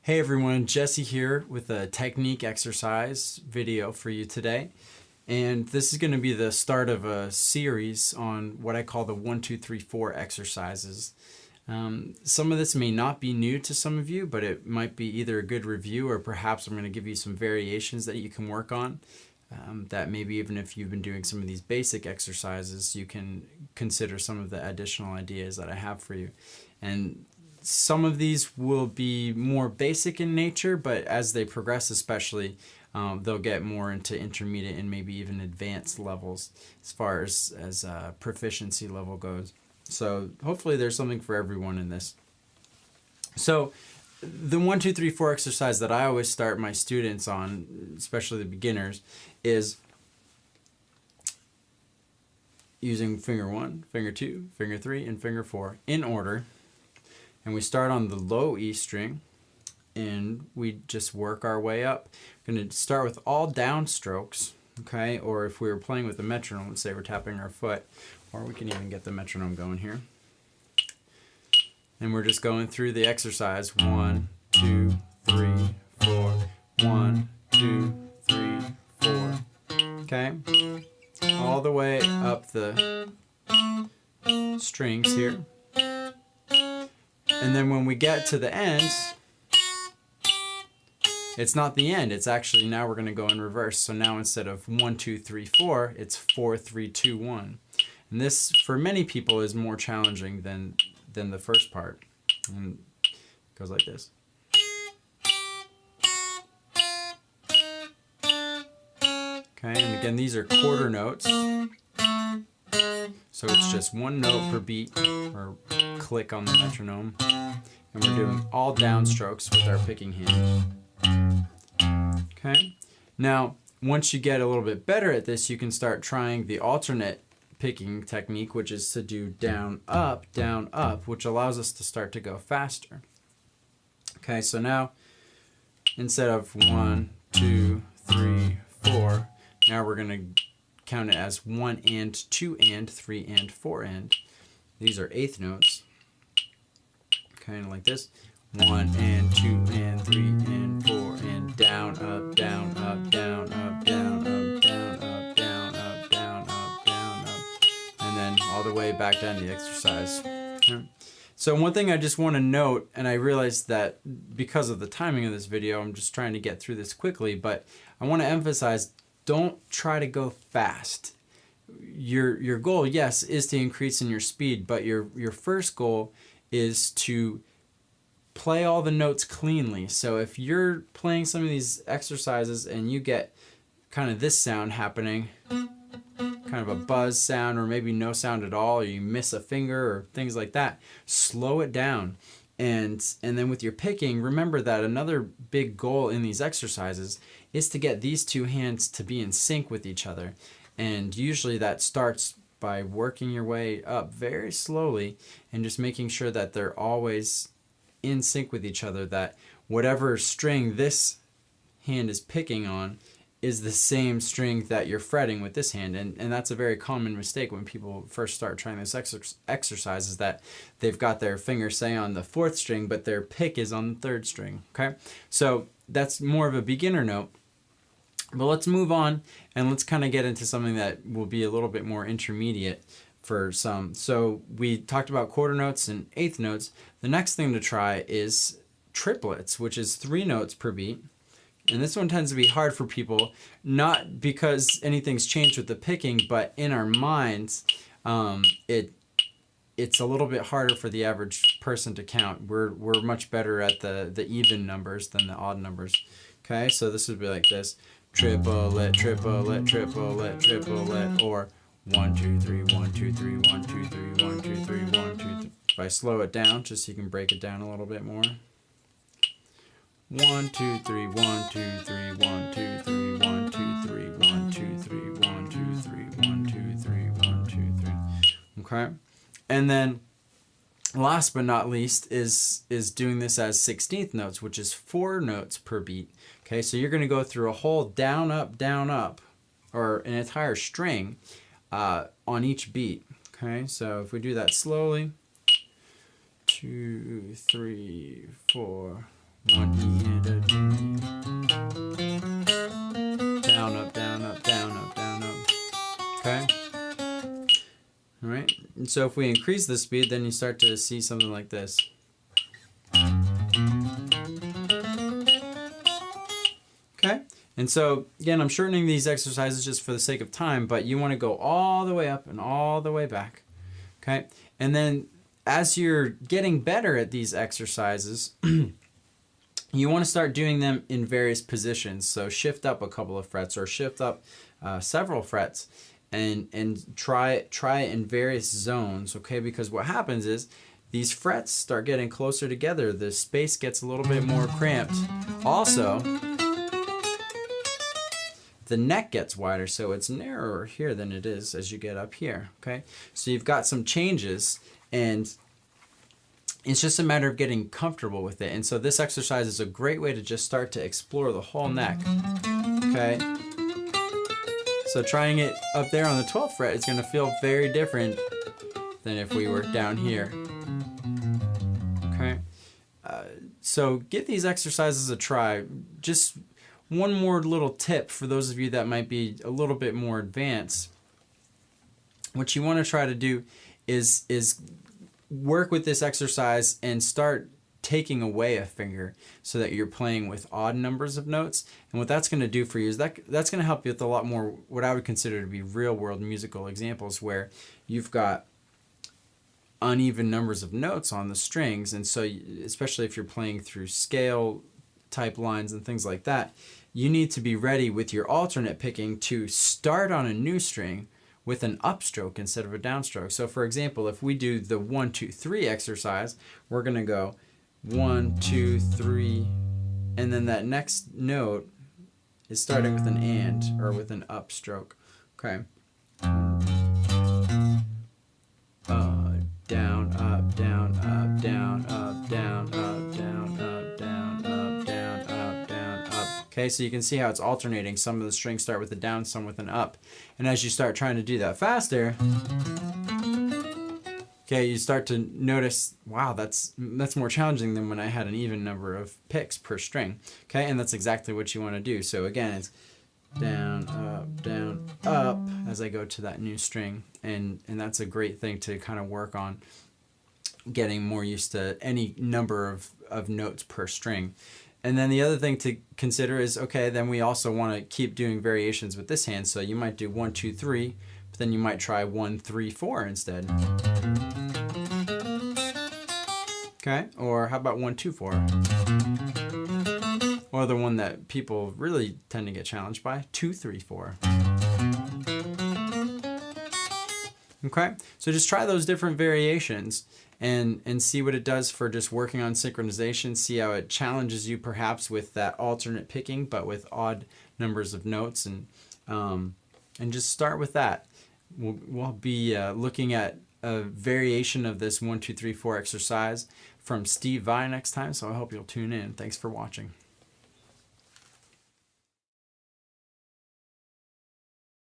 Hey everyone, Jesse here with a technique exercise video for you today. And this is going to be the start of a series on what I call the 1, 2, 3, 4 exercises. Some of this may not be new to some of you, but it might be either a good review or perhaps I'm going to give you some variations that you can work on. That maybe even if you've been doing some of these basic exercises, you can consider some of the additional ideas that I have for you. And some of these will be more basic in nature, but as they progress especially, they'll get more into intermediate and maybe even advanced levels as far as proficiency level goes. So hopefully there's something for everyone in this. So the 1, 2, 3, 4 exercise that I always start my students on, especially the beginners, is using finger 1, finger 2, finger 3, and finger 4 in order. And we start on the low E string and we just work our way up. We're going to start with all down strokes, okay? Or if we were playing with the metronome, let's say we're tapping our foot, or we can even get the metronome going here. And we're just going through the exercise. 1, 2, 3, 4. 1, 2, 3, 4. Okay? All the way up the strings here. And then when we get to the end, it's not the end. It's actually, now we're going to go in reverse. So now instead of 1, 2, 3, 4, it's 4, 3, 2, 1. And this, for many people, is more challenging than the first part. And it goes like this. Okay, and again, these are quarter notes. So it's just one note per beat, or click on the metronome. And we're doing all down strokes with our picking hand. Okay, now once you get a little bit better at this, you can start trying the alternate picking technique, which is to do down, up, which allows us to start to go faster. Okay, so now instead of 1, 2, 3, 4, now we're going to count it as 1 and 2 and 3 and 4 and. These are eighth notes. Kind of like this. 1 and 2 and 3 and 4 and down, up, down, up, down, up, down, up, down, up, down, up, down, up, down, up, and then all the way back down the exercise. So one thing I just want to note, and I realized that because of the timing of this video, I'm just trying to get through this quickly, but I want to emphasize, don't try to go fast. Your goal, yes, is to increase in your speed, but your first goal is to play all the notes cleanly. So if you're playing some of these exercises and you get kind of this sound happening, kind of a buzz sound, or maybe no sound at all, or you miss a finger or things like that, slow it down. And then with your picking, remember that another big goal in these exercises is to get these two hands to be in sync with each other. And usually that starts by working your way up very slowly and just making sure that they're always in sync with each other, that whatever string this hand is picking on is the same string that you're fretting with this hand. And that's a very common mistake when people first start trying this exercise, is that they've got their finger, say, on the 4th string, but their pick is on the 3rd string. Okay, so that's more of a beginner note. But let's move on and let's kind of get into something that will be a little bit more intermediate for some. So we talked about quarter notes and eighth notes. The next thing to try is triplets, which is 3 notes per beat. And this one tends to be hard for people, not because anything's changed with the picking, but in our minds, it's a little bit harder for the average person to count. We're much better at the even numbers than the odd numbers. Okay, so this would be like this: triplet, triplet, triplet, triplet, or 1, 2, 3, 1, 2, 3, 1, 2, 3, 1, 2, 3, 1, 2, 3. If I slow it down, just so you can break it down a little bit more. 1, 2, 3, 1, 2, 3, 1, 2, 3, 1, 2, 3, 1, 2, 3, 1, 2, 3, 1, 2, 3, 1, 2, 3. Okay? And then last but not least is doing this as 16th notes, which is 4 notes per beat. Okay, so you're going to go through a whole down, up, or an entire string on each beat. Okay, so if we do that slowly, 2, 3, 4, 1 E and a D. Down, up, down, up, down, up, down, up. Okay? All right? And so if we increase the speed, then you start to see something like this. Okay? And so, again, I'm shortening these exercises just for the sake of time, but you want to go all the way up and all the way back. Okay? And then as you're getting better at these exercises, you want to start doing them in various positions. So shift up a couple of frets or shift up several frets and try it in various zones, okay? Because what happens is these frets start getting closer together. The space gets a little bit more cramped. Also, the neck gets wider, so it's narrower here than it is as you get up here, okay? So you've got some changes, and it's just a matter of getting comfortable with it. And so this exercise is a great way to just start to explore the whole neck, okay? So trying it up there on the 12th fret is going to feel very different than if we were down here, okay? So give these exercises a try. Just one more little tip for those of you that might be a little bit more advanced. What you want to try to do is work with this exercise and start taking away a finger so that you're playing with odd numbers of notes. And what that's going to do for you is that's going to help you with a lot more what I would consider to be real world musical examples where you've got uneven numbers of notes on the strings. And so especially if you're playing through scale type lines and things like that, you need to be ready with your alternate picking to start on a new string with an upstroke instead of a downstroke. So for example, if we do the 1, 2, 3 exercise, we're going to go 1, 2, 3, and then that next note is starting with an and or with an upstroke. Okay. Down, up, down, up, down, up, down, up, down, up, down, up, down, up, down, up. Okay, so you can see how it's alternating. Some of the strings start with a down, some with an up. And as you start trying to do that faster, okay, you start to notice, wow, that's more challenging than when I had an even number of picks per string. Okay, and that's exactly what you want to do. So again, it's down, up as I go to that new string. And that's a great thing to kind of work on getting more used to any number of notes per string. And then the other thing to consider is, okay, then we also want to keep doing variations with this hand. So you might do 1, 2, 3, but then you might try 1, 3, 4 instead. Okay, or how about 1, 2, 4? Or the one that people really tend to get challenged by, 2, 3, 4. Okay, so just try those different variations and see what it does for just working on synchronization. See how it challenges you perhaps with that alternate picking, but with odd numbers of notes, and just start with that. We'll be looking at a variation of this 1, 2, 3, 4 exercise from Steve Vai next time, so I hope you'll tune in. Thanks for watching.